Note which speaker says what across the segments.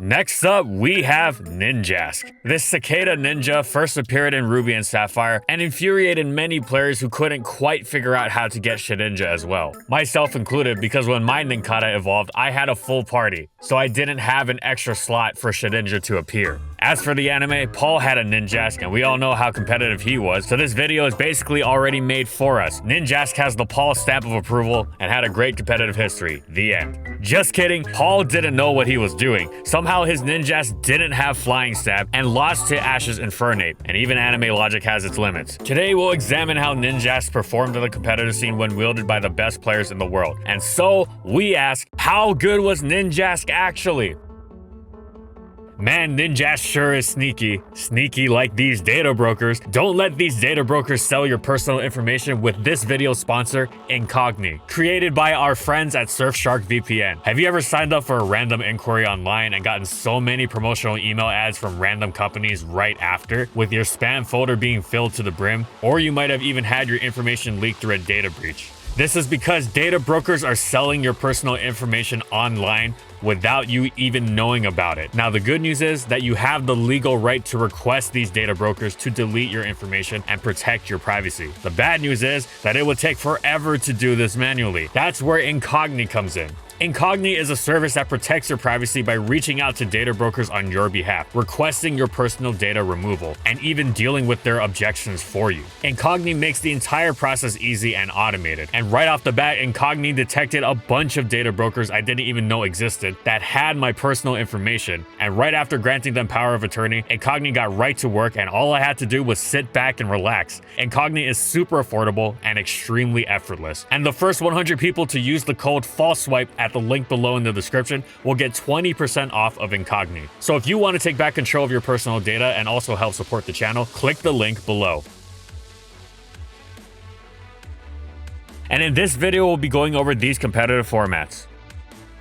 Speaker 1: Next up, we have Ninjask. This cicada ninja first appeared in Ruby and Sapphire and infuriated many players who couldn't quite figure out how to get Shedinja as well. Myself included, because when my Ninkata evolved, I had a full party, so I didn't have an extra slot for Shedinja to appear. As for the anime, Paul had a Ninjask, and we all know how competitive he was, so this video is basically already made for us. Ninjask has the Paul stamp of approval and had a great competitive history. The end. Just kidding, Paul didn't know what he was doing. Somehow his Ninjask didn't have Flying Stab and lost to Ash's Infernate, and even anime logic has its limits. Today we'll examine how Ninjask performed in the competitive scene when wielded by the best players in the world. And so, we ask, how good was Ninjask actually? Man, Ninjask sure is sneaky. Sneaky like these data brokers. Don't let these data brokers sell your personal information with this video sponsor, Incogni. Created by our friends at Surfshark VPN. Have you ever signed up for a random inquiry online and gotten so many promotional email ads from random companies right after, with your spam folder being filled to the brim? Or you might have even had your information leaked through a data breach. This is because data brokers are selling your personal information online without you even knowing about it. Now, the good news is that you have the legal right to request these data brokers to delete your information and protect your privacy. The bad news is that it would take forever to do this manually. That's where Incogni comes in. Incogni is a service that protects your privacy by reaching out to data brokers on your behalf, requesting your personal data removal, and even dealing with their objections for you. Incogni makes the entire process easy and automated. And right off the bat, Incogni detected a bunch of data brokers I didn't even know existed that had my personal information. And right after granting them power of attorney, Incogni got right to work, and all I had to do was sit back and relax. Incogni is super affordable and extremely effortless. And the first 100 people to use the code FALSESWIPE at the link below in the description will get 20% off of Incogni. So if you want to take back control of your personal data and also help support the channel, click the link below. And in this video, we'll be going over these competitive formats.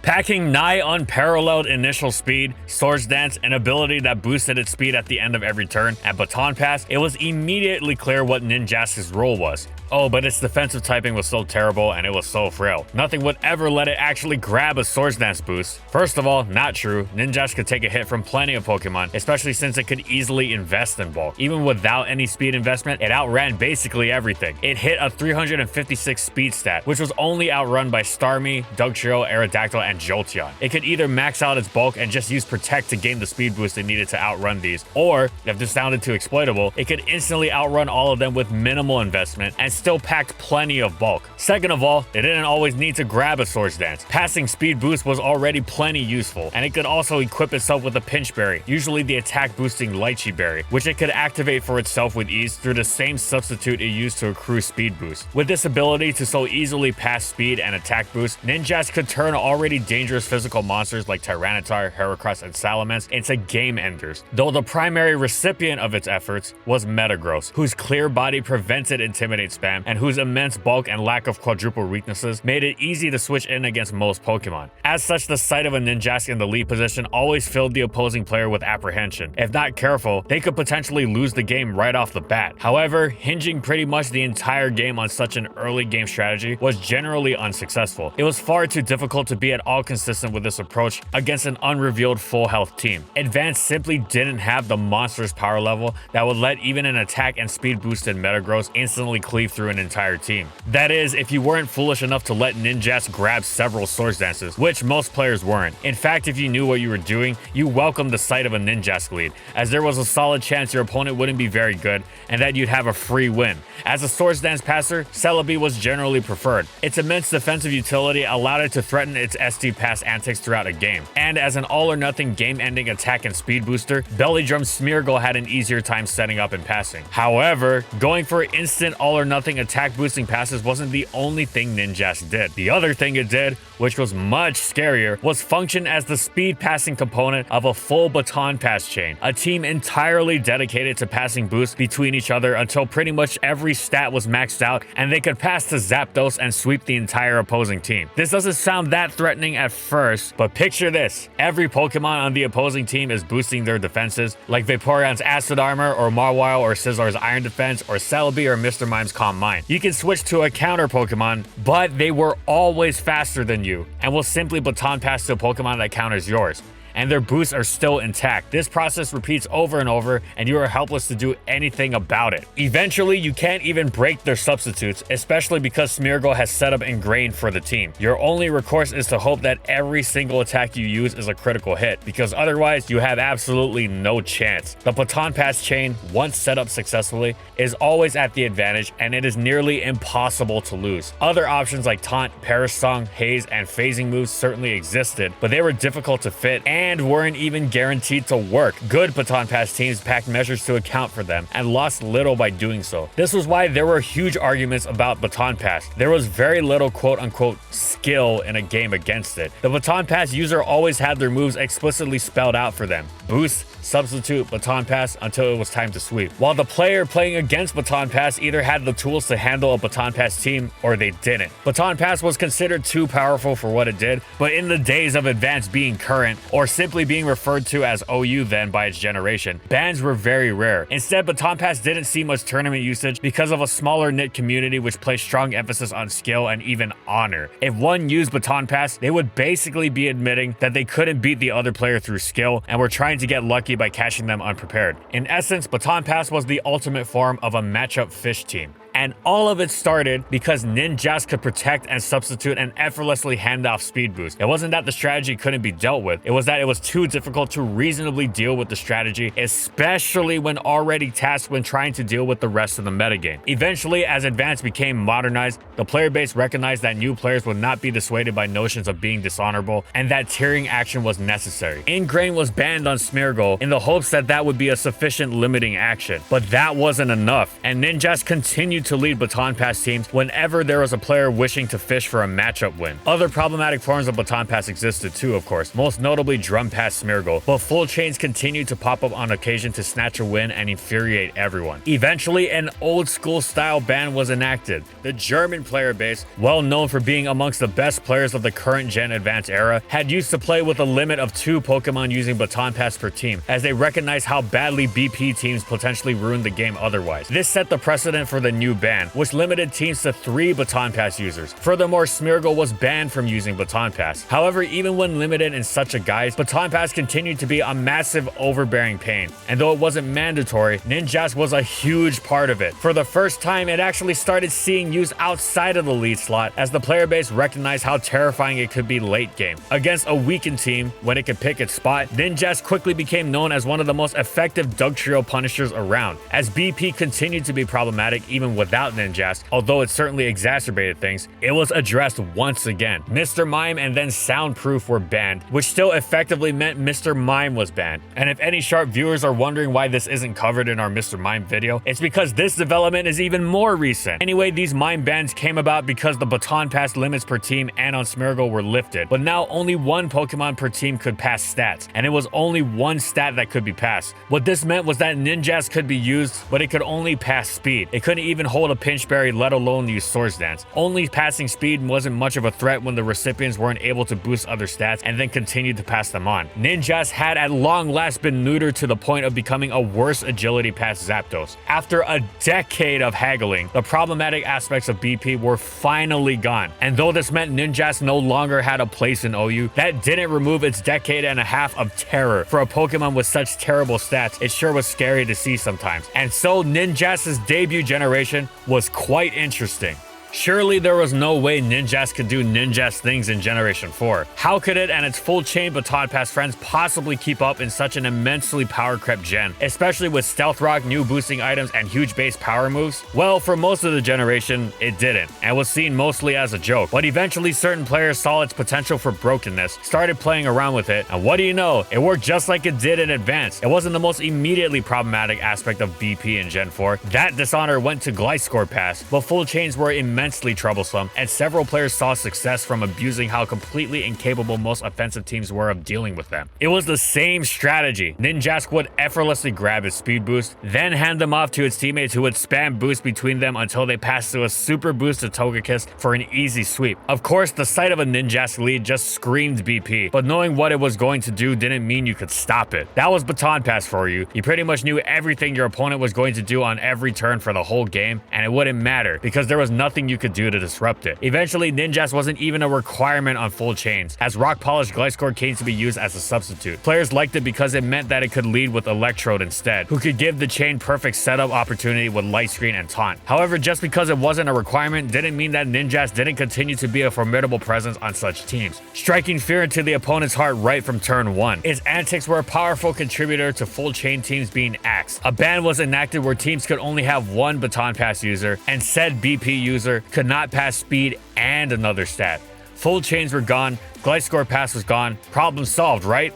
Speaker 1: Packing nigh unparalleled initial speed, Swords Dance, an ability that boosted its speed at the end of every turn, and Baton Pass, it was immediately clear what Ninjask's role was. Oh, but its defensive typing was so terrible and it was so frail. Nothing would ever let it actually grab a Swords Dance boost. First of all, not true. Ninjask could take a hit from plenty of Pokemon, especially since it could easily invest in bulk. Even without any speed investment, it outran basically everything. It hit a 356 speed stat, which was only outrun by Starmie, Dugtrio, Aerodactyl, and Jolteon. It could either max out its bulk and just use Protect to gain the speed boost it needed to outrun these, or, if this sounded too exploitable, it could instantly outrun all of them with minimal investment and still packed plenty of bulk. Second of all, it didn't always need to grab a Swords Dance. Passing speed boost was already plenty useful, and it could also equip itself with a Pinch Berry, usually the attack boosting Lychee Berry, which it could activate for itself with ease through the same substitute it used to accrue speed boost. With this ability to so easily pass speed and attack boost, Ninjask could turn already dangerous physical monsters like Tyranitar, Heracross, and Salamence into game enders, though the primary recipient of its efforts was Metagross, whose clear body prevented Intimidate spam and whose immense bulk and lack of quadruple weaknesses made it easy to switch in against most Pokemon. As such, the sight of a Ninjask in the lead position always filled the opposing player with apprehension. If not careful, they could potentially lose the game right off the bat. However, hinging pretty much the entire game on such an early game strategy was generally unsuccessful. It was far too difficult to be at all consistent with this approach against an unrevealed full health team. Advance simply didn't have the monstrous power level that would let even an attack and speed boosted Metagross instantly cleave through an entire team. That is, if you weren't foolish enough to let Ninjask grab several Swords Dances, which most players weren't. In fact, if you knew what you were doing, you welcomed the sight of a Ninjask lead, as there was a solid chance your opponent wouldn't be very good and that you'd have a free win. As a Swords Dance passer, Celebi was generally preferred. Its immense defensive utility allowed it to threaten its SD pass antics throughout a game. And as an all-or-nothing game-ending attack and speed booster, Belly Drum Smeargle had an easier time setting up and passing. However, going for instant all-or-nothing attack boosting passes wasn't the only thing Ninjask did. The other thing it did, which was much scarier, was function as the speed passing component of a full Baton Pass chain, a team entirely dedicated to passing boosts between each other until pretty much every stat was maxed out and they could pass to Zapdos and sweep the entire opposing team. This doesn't sound that threatening at first, but picture this. Every Pokemon on the opposing team is boosting their defenses, like Vaporeon's Acid Armor, or Marwile or Scizor's Iron Defense, or Celebi or Mr. Mime's Calm Mind. You can switch to a counter Pokemon, but they were always faster than you, and will simply Baton Pass to a Pokemon that counters yours. and their boosts are still intact. This process repeats over and over, and you are helpless to do anything about it. Eventually, you can't even break their substitutes, especially because Smeargle has set up Ingrained for the team. Your only recourse is to hope that every single attack you use is a critical hit, because otherwise you have absolutely no chance. The baton pass chain, once set up successfully, is always at the advantage, and it is nearly impossible to lose. Other options like Taunt, Perish Song, Haze, and phasing moves certainly existed, but they were difficult to fit and weren't even guaranteed to work. Good baton pass teams packed measures to account for them and lost little by doing so. This was why there were huge arguments about baton pass. There was very little quote-unquote skill in a game against it. The baton pass user always had their moves explicitly spelled out for them. Boost, substitute, baton pass until it was time to sweep. While the player playing against baton pass either had the tools to handle a baton pass team or they didn't. Baton pass was considered too powerful for what it did, but in the days of advanced being current, or simply being referred to as OU then by its generation, bans were very rare. Instead, baton pass didn't see much tournament usage because of a smaller knit community which placed strong emphasis on skill and even honor. If one used baton pass, they would basically be admitting that they couldn't beat the other player through skill and were trying to get lucky by catching them unprepared. In essence, baton pass was the ultimate form of a matchup fish team. And all of it started because Ninjask could protect and substitute and effortlessly hand off speed boost. It wasn't that the strategy couldn't be dealt with, it was that it was too difficult to reasonably deal with the strategy, especially when already tasked when trying to deal with the rest of the metagame. Eventually, as Advanced became modernized, the player base recognized that new players would not be dissuaded by notions of being dishonorable, and that tiering action was necessary. Ingrain was banned on Smeargle in the hopes that that would be a sufficient limiting action, but that wasn't enough, and Ninjask continued to lead baton pass teams whenever there was a player wishing to fish for a matchup win. Other problematic forms of baton pass existed too, of course, most notably drum pass Smeargle, but full chains continued to pop up on occasion to snatch a win and infuriate everyone. Eventually, an old school style ban was enacted. The German player base, well known for being amongst the best players of the current gen advanced era, had used to play with a limit of 2 Pokemon using baton pass per team, as they recognized how badly BP teams potentially ruined the game otherwise. This set the precedent for the new ban, which limited teams to 3 baton pass users. Furthermore, Smeargle was banned from using baton pass. However, even when limited in such a guise, baton pass continued to be a massive overbearing pain, and though it wasn't mandatory, Ninjask was a huge part of it. For the first time, it actually started seeing use outside of the lead slot, as the player base recognized how terrifying it could be late game. Against a weakened team, when it could pick its spot, Ninjask quickly became known as one of the most effective Dugtrio punishers around. As BP continued to be problematic even without Ninjask, although it certainly exacerbated things, it was addressed once again. Mr. Mime and then Soundproof were banned, which still effectively meant Mr. Mime was banned. And if any sharp viewers are wondering why this isn't covered in our Mr. Mime video, it's because this development is even more recent. Anyway, these Mime bans came about because the baton pass limits per team and on Smeargle were lifted, but now only 1 Pokemon per team could pass stats, and it was only 1 stat that could be passed. What this meant was that Ninjask could be used, but it could only pass speed. It couldn't even hold a Pinchberry, let alone use Swords Dance. Only passing speed wasn't much of a threat when the recipients weren't able to boost other stats and then continued to pass them on. Ninjask had at long last been neutered to the point of becoming a worse agility pass Zapdos. After a decade of haggling, the problematic aspects of BP were finally gone, and though this meant Ninjask no longer had a place in OU, that didn't remove its decade and a half of terror. For a Pokemon with such terrible stats, it sure was scary to see sometimes. And so Ninjask's debut generation was quite interesting. Surely there was no way Ninjask could do Ninjask things in Generation 4. How could it and its full chain baton pass friends possibly keep up in such an immensely power crept gen, especially with Stealth Rock, new boosting items, and huge base power moves? Well, for most of the generation, it didn't, and was seen mostly as a joke. But eventually certain players saw its potential for brokenness, started playing around with it, and what do you know, it worked just like it did in Advanced. It wasn't the most immediately problematic aspect of BP in Gen 4. That dishonor went to Gliscor Pass, but full chains were immensely troublesome, and several players saw success from abusing how completely incapable most offensive teams were of dealing with them. It was the same strategy. Ninjask would effortlessly grab its speed boost, then hand them off to its teammates who would spam boost between them until they passed to a super boost to Togekiss for an easy sweep. Of course, the sight of a Ninjask lead just screamed BP, but knowing what it was going to do didn't mean you could stop it. That was baton pass for you. You pretty much knew everything your opponent was going to do on every turn for the whole game, and it wouldn't matter because there was nothing nothing you could do to disrupt it. Eventually, Ninjask wasn't even a requirement on full chains, as rock polished Gliscor came to be used as a substitute. Players liked it because it meant that it could lead with Electrode instead, who could give the chain perfect setup opportunity with Light Screen and Taunt. However, just because it wasn't a requirement didn't mean that Ninjask didn't continue to be a formidable presence on such teams, striking fear into the opponent's heart right from turn 1. Its antics were a powerful contributor to full chain teams being axed. A ban was enacted where teams could only have one baton pass user, and said BP user could not pass speed and another stat. Full chains were gone, Gliscor pass was gone, problem solved, right?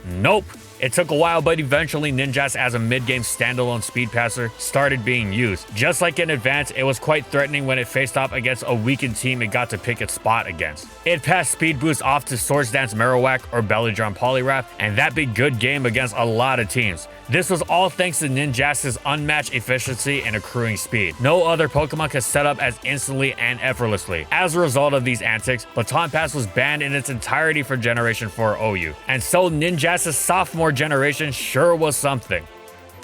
Speaker 1: Nope. It took a while, but eventually Ninjask as a mid-game standalone speed passer started being used. Just like in Advance, it was quite threatening when it faced off against a weakened team it got to pick its spot against. It passed speed boost off to Swords Dance Marowak or Belladron Poliwrath, and that be good game against a lot of teams. This was all thanks to Ninjask's unmatched efficiency and accruing speed. No other Pokemon could set up as instantly and effortlessly. As a result of these antics, Baton Pass was banned in its entirety for Generation 4 OU, and so Ninjask's sophomore generation sure was something.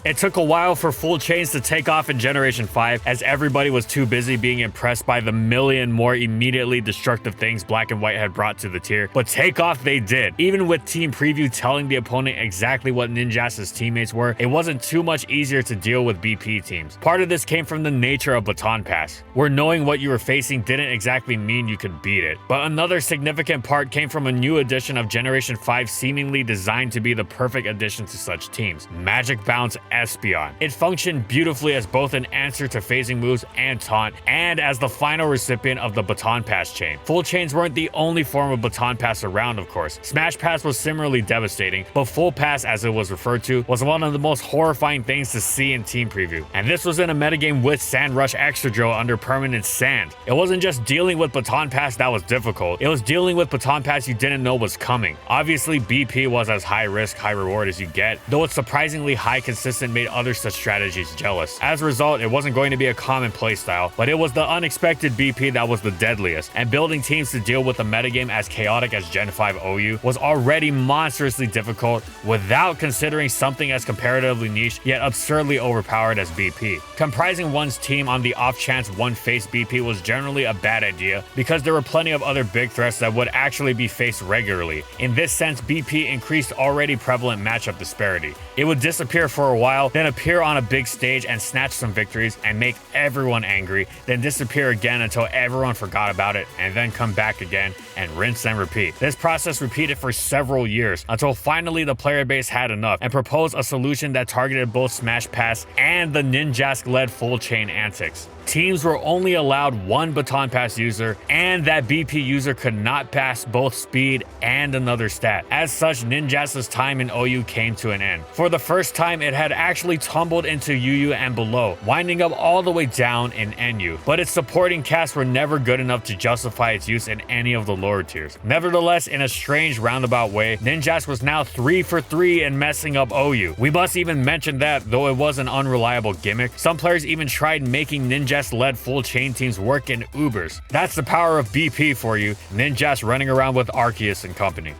Speaker 1: It took a while for full chains to take off in Generation 5, as everybody was too busy being impressed by the million more immediately destructive things Black and White had brought to the tier, but take off they did. Even with Team Preview telling the opponent exactly what Ninjask's teammates were, it wasn't too much easier to deal with BP teams. Part of this came from the nature of Baton Pass, where knowing what you were facing didn't exactly mean you could beat it. But another significant part came from a new edition of Generation 5 seemingly designed to be the perfect addition to such teams: Magic Bounce Espeon. It functioned beautifully as both an answer to phasing moves and taunt, and as the final recipient of the Baton Pass chain. Full chains weren't the only form of Baton Pass around, of course. Smash Pass was similarly devastating, but Full Pass, as it was referred to, was one of the most horrifying things to see in Team Preview. And this was in a metagame with Sand Rush Excadrill under permanent sand. It wasn't just dealing with Baton Pass that was difficult, it was dealing with Baton Pass you didn't know was coming. Obviously, BP was as high risk, high reward as you get, though its surprisingly high consistent made other such strategies jealous. As a result, it wasn't going to be a common playstyle, but it was the unexpected BP that was the deadliest, and building teams to deal with a metagame as chaotic as Gen 5 OU was already monstrously difficult without considering something as comparatively niche yet absurdly overpowered as BP. Comprising one's team on the off chance one faced BP was generally a bad idea because there were plenty of other big threats that would actually be faced regularly. In this sense, BP increased already prevalent matchup disparity. It would disappear for a while, then appear on a big stage and snatch some victories and make everyone angry, then disappear again until everyone forgot about it, and then come back again and rinse and repeat. This process repeated for several years until finally the player base had enough and proposed a solution that targeted both Smash Pass and the Ninjask-led full chain antics. Teams were only allowed one Baton Pass user, and that BP user could not pass both speed and another stat. As such, Ninjask's time in OU came to an end. For the first time, it had actually tumbled into UU and below, winding up all the way down in NU. But its supporting casts were never good enough to justify its use in any of the lower tiers. Nevertheless, in a strange roundabout way, Ninjask was now 3 for 3 in messing up OU. We must even mention that, though it was an unreliable gimmick, some players even tried making Ninjask-led full chain teams work in Ubers. That's the power of BP for you, Ninjask running around with Arceus and company.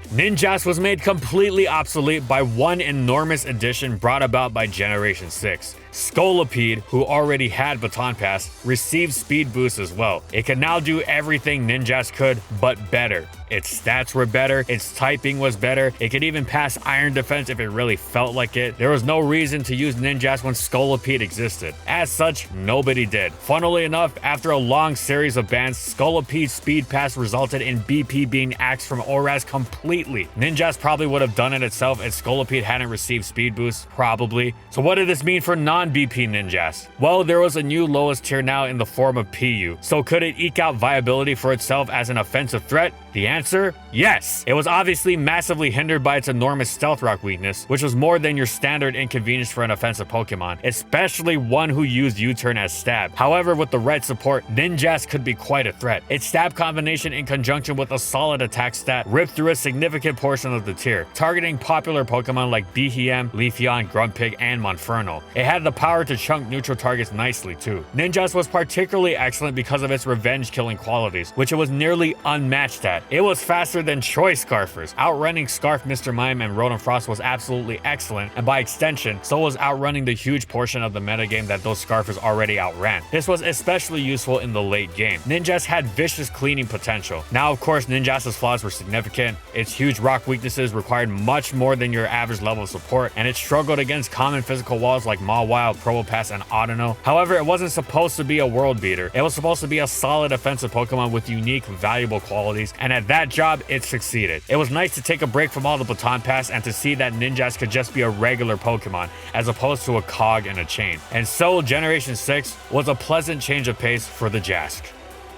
Speaker 1: Ninjask was made completely obsolete by one enormous addition brought about by Generation 6. Scolipede, who already had Baton Pass, received speed boost as well. It could now do everything Ninjask could, but better. Its stats were better, its typing was better, it could even pass Iron Defense if it really felt like it. There was no reason to use Ninjask when Scolipede existed. As such, nobody did. Funnily enough, after a long series of bans, Scolipede's speed pass resulted in BP being axed from ORAS completely. Ninjask probably would have done it itself if Scolipede hadn't received speed boost, probably. So what did this mean for non-BP Ninjask? Well, there was a new lowest tier now in the form of PU. So could it eke out viability for itself as an offensive threat? The answer? Yes! It was obviously massively hindered by its enormous Stealth Rock weakness, which was more than your standard inconvenience for an offensive Pokemon, especially one who used U-turn as stab. However, with the right support, Ninjask could be quite a threat. Its stab combination in conjunction with a solid attack stat ripped through a significant portion of the tier, targeting popular Pokemon like Behem, Leafeon, Grumpig, and Monferno. It had the the power to chunk neutral targets nicely too. Ninjask was particularly excellent because of its revenge killing qualities, which it was nearly unmatched at. It was faster than choice Scarfers. Outrunning Scarf, Mr. Mime, and Rotom Frost was absolutely excellent, and by extension, so was outrunning the huge portion of the metagame that those Scarfers already outran. This was especially useful in the late game. Ninjask had vicious cleaning potential. Now of course Ninjask's flaws were significant. Its huge rock weaknesses required much more than your average level of support, and it struggled against common physical walls like Mawile, Probopass, and Audino. However, it wasn't supposed to be a world beater. It was supposed to be a solid offensive Pokemon with unique, valuable qualities, and at that job, it succeeded. It was nice to take a break from all the Baton Pass and to see that Ninjask could just be a regular Pokemon as opposed to a cog in a chain. And so Generation 6 was a pleasant change of pace for the Jask.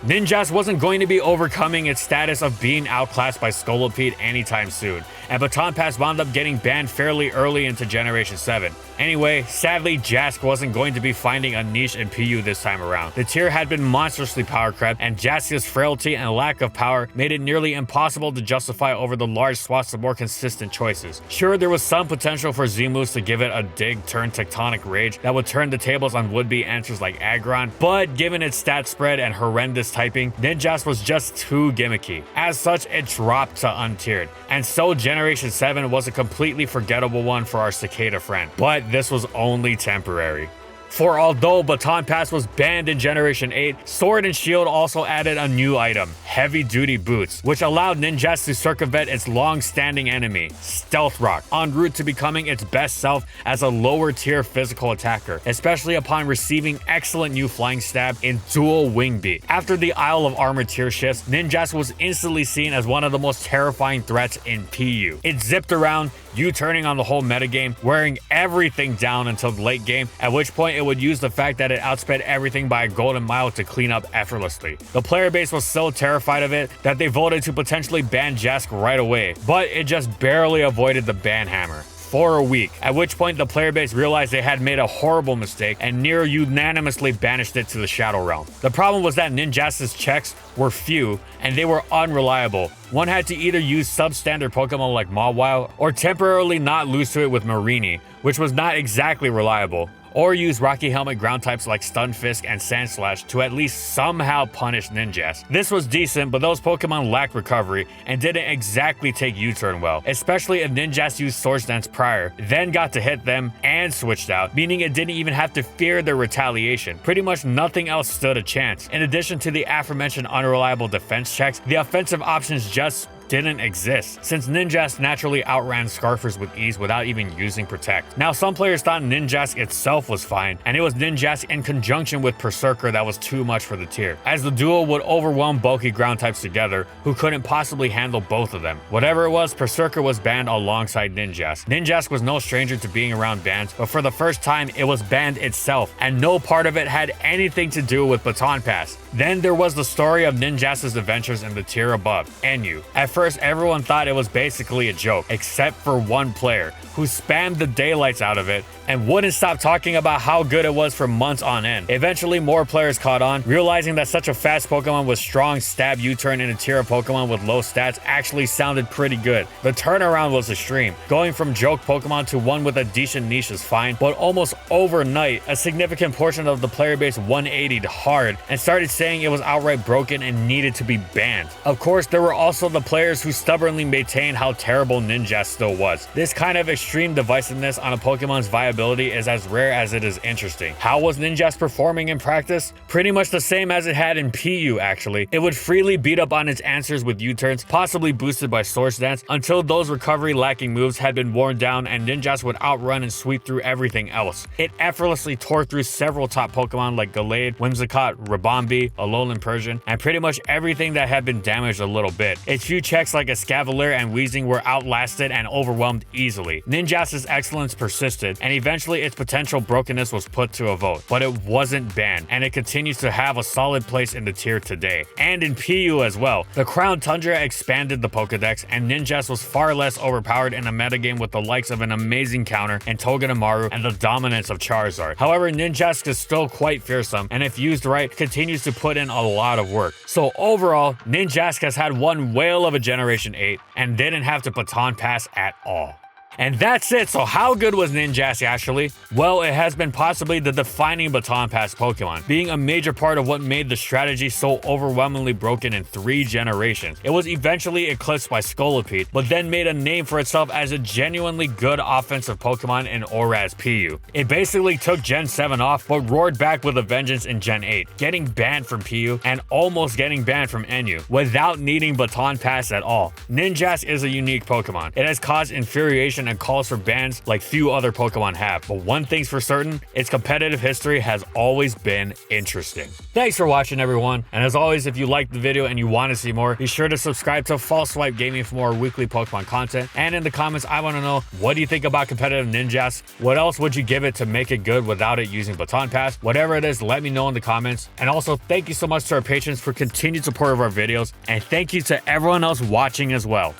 Speaker 1: Ninjask wasn't going to be overcoming its status of being outclassed by Scolipede anytime soon, and Baton Pass wound up getting banned fairly early into Generation 7. Anyway, sadly, Jask wasn't going to be finding a niche in PU this time around. The tier had been monstrously power crept, and Jask's frailty and lack of power made it nearly impossible to justify over the large swaths of more consistent choices. Sure, there was some potential for Z-moves to give it a dig turn Tectonic Rage that would turn the tables on would-be answers like Aggron, but given its stat spread and horrendous typing, Ninjask was just too gimmicky. As such, it dropped to untiered, and so Generation 7 was a completely forgettable one for our Cicada friend. But this was only temporary. For although Baton Pass was banned in Generation 8, Sword and Shield also added a new item, Heavy Duty Boots, which allowed Ninjask to circumvent its long-standing enemy, Stealth Rock, en route to becoming its best self as a lower-tier physical attacker, especially upon receiving excellent new Flying Stab in Dual Wing Beat. After the Isle of Armor tier shifts, Ninjask was instantly seen as one of the most terrifying threats in PU. It zipped around, U-turning on the whole metagame, wearing everything down until the late game, at which point it would use the fact that it outsped everything by a golden mile to clean up effortlessly. The player base was so terrified of it that they voted to potentially ban Jask right away, but it just barely avoided the ban hammer for a week, at which point the player base realized they had made a horrible mistake and near unanimously banished it to the Shadow Realm. The problem was that Ninjask's checks were few and they were unreliable. One had to either use substandard Pokemon like Mawile or temporarily not lose to it with Marini, which was not exactly reliable, or use Rocky Helmet ground types like Stunfisk and Sandslash to at least somehow punish Ninjask. This was decent, but those Pokemon lacked recovery and didn't exactly take U-turn well, especially if Ninjask used Swords Dance prior, then got to hit them and switched out, meaning it didn't even have to fear their retaliation. Pretty much nothing else stood a chance. In addition to the aforementioned unreliable defense checks, the offensive options just didn't exist, since Ninjask naturally outran Scarfers with ease without even using Protect. Now, some players thought Ninjask itself was fine, and it was Ninjask in conjunction with Berserker that was too much for the tier, as the duo would overwhelm bulky ground types together, who couldn't possibly handle both of them. Whatever it was, Berserker was banned alongside Ninjask. Ninjask was no stranger to being around bans, but for the first time, it was banned itself, and no part of it had anything to do with Baton Pass. Then there was the story of Ninjask's adventures in the tier above, Enu. At first, everyone thought it was basically a joke, except for one player, who spammed the daylights out of it and wouldn't stop talking about how good it was for months on end. Eventually, more players caught on, realizing that such a fast Pokemon with strong stab U-turn in a tier of Pokemon with low stats actually sounded pretty good. The turnaround was extreme. Going from joke Pokemon to one with a decent niche is fine, but almost overnight, a significant portion of the player base 180'd hard and started saying it was outright broken and needed to be banned. Of course, there were also the players who stubbornly maintained how terrible Ninjask still was. This kind of extreme divisiveness on a Pokemon's viability is as rare as it is interesting. How was Ninjask performing in practice? Pretty much the same as it had in PU actually. It would freely beat up on its answers with U-turns, possibly boosted by Swords Dance, until those recovery lacking moves had been worn down and Ninjask would outrun and sweep through everything else. It effortlessly tore through several top Pokemon like Gallade, Whimsicott, Ribombee, Alolan Persian, and pretty much everything that had been damaged a little bit. Its few checks like Escavalier and Weezing were outlasted and overwhelmed easily. Ninjask's excellence persisted, and eventually its potential brokenness was put to a vote, but it wasn't banned, and it continues to have a solid place in the tier today, and in PU as well. The Crown Tundra expanded the Pokedex, and Ninjask was far less overpowered in a metagame with the likes of an amazing counter in Togedemaru and the dominance of Charizard. However, Ninjask is still quite fearsome, and if used right, continues to put in a lot of work. So overall, Ninjask has had one whale of a Generation 8 and didn't have to Baton Pass at all. And that's it. So how good was Ninjask actually? Well, it has been possibly the defining baton pass Pokemon, being a major part of what made the strategy so overwhelmingly broken in 3 generations. It was eventually eclipsed by Scolipede, but then made a name for itself as a genuinely good offensive Pokemon in Oraz PU. It basically took Gen 7 off, but roared back with a vengeance in Gen 8, getting banned from PU and almost getting banned from NU, without needing baton pass at all. Ninjask is a unique Pokemon. It has caused infuriation and calls for bans like few other Pokemon have, but one thing's for certain, its competitive history has always been interesting. Thanks for watching, everyone, and as always, if you liked the video and you want to see more, be sure to subscribe to False Swipe Gaming for more weekly Pokemon content, and in the comments I want to know, what do you think about competitive Ninjask? What else would you give it to make it good without it using baton pass? Whatever it is, let me know in the comments. And also, thank you so much to our patrons for continued support of our videos, and thank you to everyone else watching as well.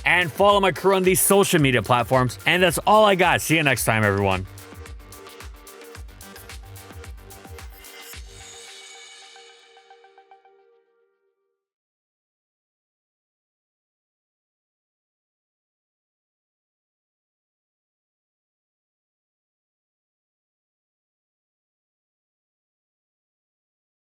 Speaker 1: And follow my crew on these social media platforms. And that's all I got. See you next time, everyone.